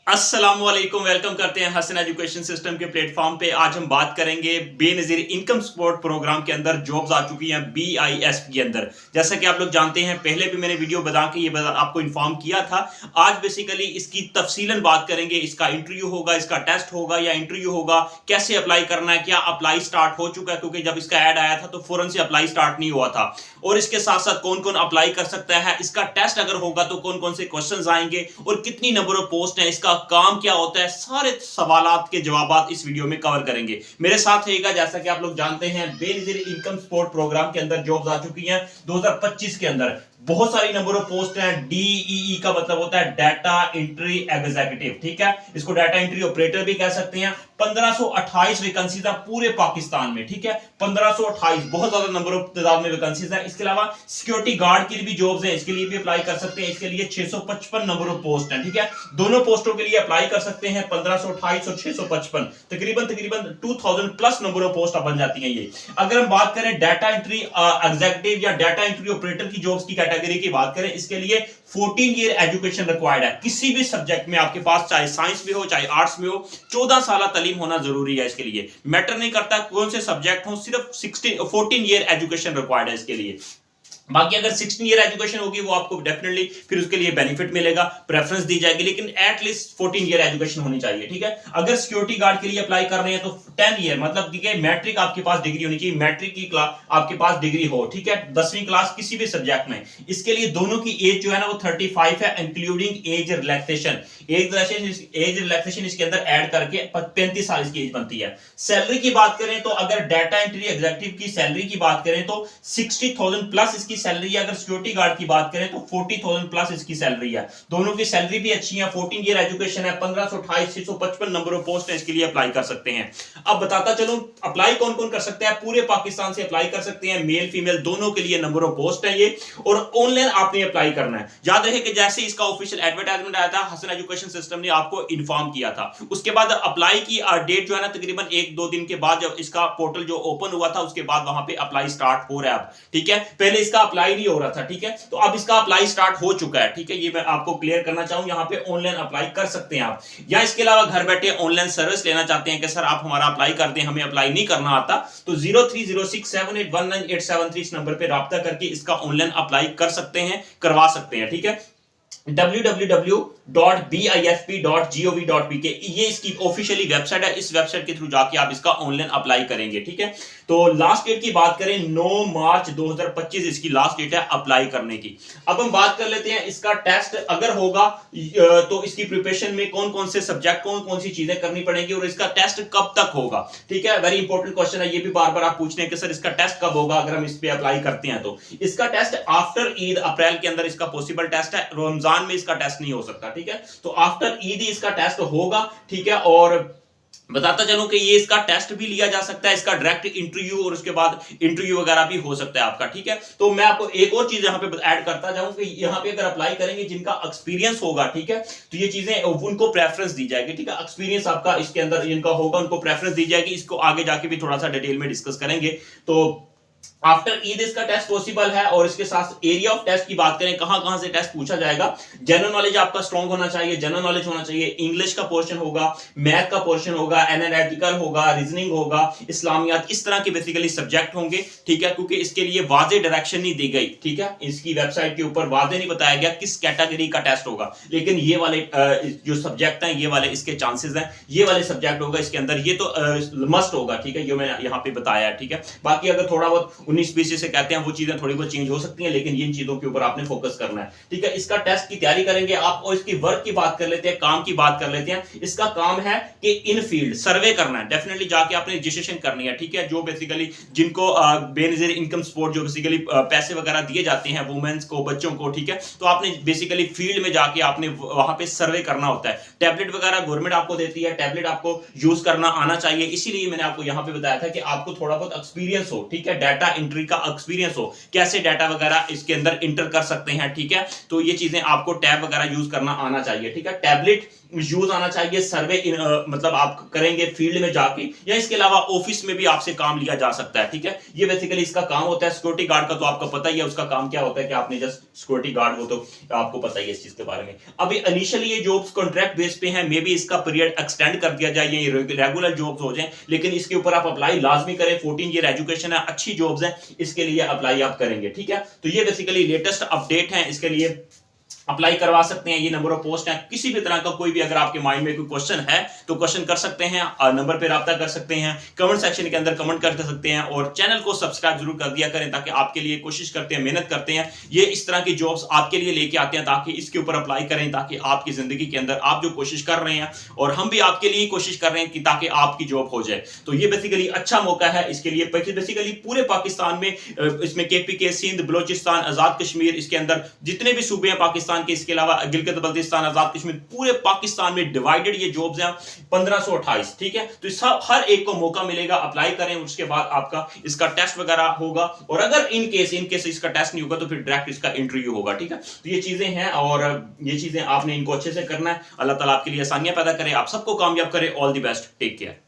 अस्सलाम वालेकुम, वेलकम करते हैं हसन एजुकेशन सिस्टम के प्लेटफॉर्म पे। आज हम बात करेंगे बेनज़ीर इनकम सपोर्ट प्रोग्राम के अंदर जॉब्स आ चुकी हैं BIS के अंदर। जैसा कि आप लोग जानते हैं, पहले भी मैंने वीडियो बना के आपको इन्फॉर्म किया था। आज बेसिकली इसकी तफसीलन बात करेंगे। इसका इंटरव्यू होगा, इसका टेस्ट होगा या इंटरव्यू होगा, कैसे अप्लाई करना है, क्या अप्लाई स्टार्ट हो चुका है, क्योंकि जब इसका ऐड आया था तो फौरन से अप्लाई स्टार्ट नहीं हुआ था। और इसके साथ साथ कौन कौन अप्लाई कर सकता है, इसका टेस्ट अगर होगा तो कौन कौन से क्वेश्चंस आएंगे और कितनी नंबर ऑफ पोस्ट है, इसका काम क्या होता है, सारे सवालात के जवाब इस वीडियो में कवर करेंगे। मेरे साथ रहेगा। जैसा कि आप लोग जानते हैं, बेनज़ीर इनकम सपोर्ट प्रोग्राम के अंदर जॉब्स आ चुकी हैं 2025 के अंदर। बहुत सारी नंबर ऑफ पोस्ट हैं। DEE का मतलब होता है डाटा एंट्री एग्जीक्यूटिव, ठीक है। इसको डाटा एंट्री ऑपरेटर भी कह सकते हैं। 1528 वैकेंसीज है पूरे पाकिस्तान में, ठीक है। 1528 बहुत ज्यादा नंबर ऑफ तादाद में वैकेंसीज है। इसके अलावा सिक्योरिटी गार्ड की भी जॉब्स हैं, इसके लिए भी अप्लाई कर सकते हैं। इसके लिए 655 नंबर ऑफ पोस्ट है, ठीक है। दोनों पोस्टों के लिए अप्लाई कर सकते हैं। 1528 और 655 तकरीबन 2000 प्लस नंबर ऑफ पोस्ट बन जाती हैं ये। अगर हम बात करें डाटा एंट्री एग्जीक्यूटिव या डाटा एंट्री ऑपरेटर की जॉब्स की कैटेगरी की बात करें, इसके लिए 14 ईयर एजुकेशन रिक्वायर्ड है। किसी भी सब्जेक्ट में आपके पास, चाहे साइंस में हो चाहे आर्ट्स में हो, 14 साल तालीम होना जरूरी है। इसके लिए मैटर नहीं करता कौन से सब्जेक्ट हो, सिर्फ 14 ईयर एजुकेशन रिक्वायर्ड है इसके लिए। बाकी अगर 16 ईयर एजुकेशन होगी वो आपको डेफिनेटली फिर उसके लिए बेनिफिट मिलेगा, प्रेफरेंस दी जाएगी, लेकिन एटलीस्ट 14 ईयर एजुकेशन होनी चाहिए, ठीक है। अगर सिक्योरिटी गार्ड के लिए अप्लाई कर रहे हैं तो 10 ईयर, मतलब कि मैट्रिक आपके पास डिग्री होनी चाहिए। मैट्रिक की क्लास आपके पास डिग्री हो, ठीक है, 10वीं क्लास किसी भी सब्जेक्ट में। इसके लिए दोनों की एज जो है ना वो 35 है, including age relaxation. Age relaxation इसके अंदर ऐड करके 35 साल इसकी एज बनती है। सैलरी की बात करें तो अगर डाटा एंट्री एग्जीक्यूटिव की सैलरी की बात करें तो 60,000 प्लस इसकी सैलरी है। अगर सिक्योरिटी गार्ड की बात करें तो 40,000 प्लस इसकी सैलरी है। दोनों की सैलरी भी अच्छी है। 14 ईयर एजुकेशन है। 1528 655 नंबर ऑफ पोस्ट है, इसके लिए अप्लाई कर सकते हैं। अब बताता चलूं अप्लाई कौन कौन कर सकते हैं। पूरे पाकिस्तान से अप्लाई कर सकते हैं, मेल फीमेल दोनों के लिए नंबर ऑफ पोस्ट है ये, और ऑनलाइन आपने अप्लाई करना है। याद रहे कि जैसे इसका ऑफिशियल एडवर्टाइजमेंट आया था, हसन एजुकेशन सिस्टम ने आपको इन्फॉर्म किया था। उसके बाद अप्लाई की डेट जो है ना तकरीबन 1-2 दिन के बाद, जब इसका पोर्टल जो ओपन हुआ था उसके बाद वहां पे अप्लाई स्टार्ट हो रहा है अब, ठीक है। पहले इसका अप्लाई नहीं हो रहा था, ठीक है, तो अब इसका अप्लाई स्टार्ट हो चुका है, ठीक है। ये मैं आपको क्लियर करना चाहूं, यहां पे ऑनलाइन अप्लाई कर सकते हैं आप, या इसके अलावा घर बैठे ऑनलाइन सर्विस लेना चाहते हैं कि सर आप हमारा अप्लाई कर दें, हमें अप्लाई नहीं करना आता, तो 0306781987 इस नंबर पे राब्ता करके इसका ऑनलाइन अप्लाई कर सकते हैं, करवा सकते हैं, ठीक है। www.bisp.gov.pk ये इसकी ऑफिशियली वेबसाइट है। इस वेबसाइट के थ्रू जाके आप इसका ऑनलाइन अप्लाई करेंगे, ठीक है। तो लास्ट डेट की बात करें 9 मार्च 2025 इसकी लास्ट डेट है अप्लाई करने की। अब हम बात कर लेते हैं इसका टेस्ट अगर होगा तो इसकी प्रिपरेशन में कौन कौन से सब्जेक्ट, कौन कौन सी चीजें करनी पड़ेंगी और इसका टेस्ट कब तक होगा, ठीक है। वेरी इंपॉर्टेंट क्वेश्चन है, ये भी बार बार आप पूछते हैं कि सर इसका टेस्ट कब होगा अगर हम इस पे अप्लाई करते हैं। तो इसका टेस्ट आफ्टर ईद, अप्रैल के अंदर इसका पॉसिबल टेस्ट है। रमजान में इसका टेस्ट नहीं हो सकता, ठीक है। तो आफ्टर ईद इसका टेस्ट होगा, ठीक है। और बताता चलूं कि ये इसका टेस्ट भी लिया जा सकता है, इसका डायरेक्ट इंटरव्यू और उसके बाद इंटरव्यू वगैरह भी हो सकता है आपका, ठीक है। तो मैं आपको एक और चीज यहां पे ऐड करता जाऊं कि यहां पे अगर अप्लाई करेंगे जिनका एक्सपीरियंस होगा, ठीक है, तो ये चीजें उनको प्रेफरेंस दी जाएगी, ठीक है। एक्सपीरियंस आपका इसके अंदर जिनका होगा उनको प्रेफरेंस दी जाएगी। इसको आगे जाके भी थोड़ा सा डिटेल में डिस्कस करेंगे। तो आफ्टर ईद इसका टेस्ट पॉसिबल है। और इसके साथ एरिया ऑफ टेस्ट की बात करें, कहां कहां से टेस्ट पूछा जाएगा। जनरल नॉलेज आपका स्ट्रांग होना चाहिए, जनरल नॉलेज होना चाहिए, इंग्लिश का पोर्शन होगा, मैथ का पोर्शन होगा, एनालिटिकल होगा, रीजनिंग होगा, इस्लामियात, इस तरह के बेसिकली सब्जेक्ट होंगे, ठीक है। क्योंकि इसके लिए वाजे डायरेक्शन नहीं दी गई, ठीक है। इसकी वेबसाइट के ऊपर वाजे नहीं बताया गया किस कैटेगरी का टेस्ट होगा, लेकिन ये वाले जो सब्जेक्ट हैं, ये वाले इसके चांसेस हैं, ये वाले सब्जेक्ट होगा इसके अंदर, ये तो मस्ट होगा, ठीक है। ये मैंने यहाँ पे बताया है, ठीक है। बाकी अगर थोड़ा बहुत 19-20 से कहते हैं वो चीजें थोड़ी बहुत चेंज हो सकती हैं, लेकिन इन चीजों के ऊपर आपने फोकस करना है, ठीक है। इसका टेस्ट की तैयारी करेंगे आप। और इसकी वर्क की बात कर लेते हैं, काम की बात कर लेते हैं। इसका काम है कि इन फील्ड सर्वे करना है, डेफिनेटली जाके आपने रजिस्ट्रेशन करनी है, ठीक है। जो बेसिकली जिनको बेनज़ीर इनकम सपोर्ट जो बेसिकली पैसे वगैरह दिए जाते हैं वुमेन्स को, बच्चों को, ठीक है, तो आपने बेसिकली फील्ड में जाके आपने वहां पे सर्वे करना होता है। टैबलेट वगैरह गवर्नमेंट आपको देती है, टैबलेट आपको यूज करना आना चाहिए। इसीलिए मैंने आपको यहां पे बताया था कि आपको थोड़ा बहुत एक्सपीरियंस हो, ठीक है, डाटा एंट्री का एक्सपीरियंस हो, कैसे डाटा वगैरह इसके अंदर इंटर कर सकते हैं, ठीक है। तो ये चीजें आपको टैब वगैरह यूज करना आना चाहिए, ठीक है। टैबलेट यूज आना चाहिए, सर्वे मतलब आप करेंगे फील्ड में जाके, या इसके अलावा ऑफिस में भी आपसे काम लिया जा सकता है, ठीक है। ये बेसिकली इसका काम होता है। सिक्योरिटी गार्ड का तो आपको पता ही है, उसका काम क्या होता है कि आपने जस्ट सिक्योरिटी गार्ड, वो तो आपको पता ही है इस चीज के बारे में। अभी इनिशियली ये जॉब्स कॉन्ट्रैक्ट बेस पे हैं, मे बी इसका पीरियड एक्सटेंड कर दिया जाए, ये रेगुलर जॉब्स हो जाए, लेकिन इसके ऊपर आप अप्लाई लाजमी करें। 14 ईयर एजुकेशन है, अच्छी जॉब्स हैं, इसके लिए अप्लाई आप करेंगे, ठीक है। तो ये बेसिकली लेटेस्ट अपडेट है, इसके लिए अप्लाई करवा सकते हैं। ये नंबर ऑफ पोस्ट है। किसी भी तरह का कोई भी अगर आपके माइंड में कोई क्वेश्चन है तो क्वेश्चन कर सकते हैं, नंबर पे राब्ता कर सकते हैं, कमेंट सेक्शन के अंदर कमेंट कर सकते हैं, और चैनल को सब्सक्राइब जरूर कर दिया करें, ताकि आपके लिए कोशिश करते हैं, मेहनत करते हैं, ये इस तरह की जॉब्स आपके लिए लेके आते हैं, ताकि इसके ऊपर अप्लाई करें, ताकि आपकी जिंदगी के अंदर आप जो कोशिश कर रहे हैं, और हम भी आपके लिए कोशिश कर रहे हैं कि ताकि आपकी जॉब हो जाए। तो ये बेसिकली अच्छा मौका है इसके लिए। बेसिकली पूरे पाकिस्तान में, इसमें KPK, सिंध, बलोचिस्तान, आजाद कश्मीर, इसके अंदर जितने भी सूबे हैं पाकिस्तान के, इसके अलावा गिलगित बल्तिस्तान, आजाद कश्मीर, पूरे पाकिस्तान में डिवाइडेड ये जॉब्स हैं 1528, ठीक है। तो इस हर एक को मौका मिलेगा, अप्लाई करें, उसके बाद आपका इसका टेस्ट वगैरह होगा, और अगर इन केस इसका टेस्ट नहीं होगा तो फिर डायरेक्ट इसका इंटरव्यू होगा, ठीक है। तो ये चीजें हैं, और ये चीजें आपने इनको अच्छे से करना है। अल्लाह ताला आपके लिए आसानियां पैदा करे, आप सबको कामयाब करे। All the best, take care.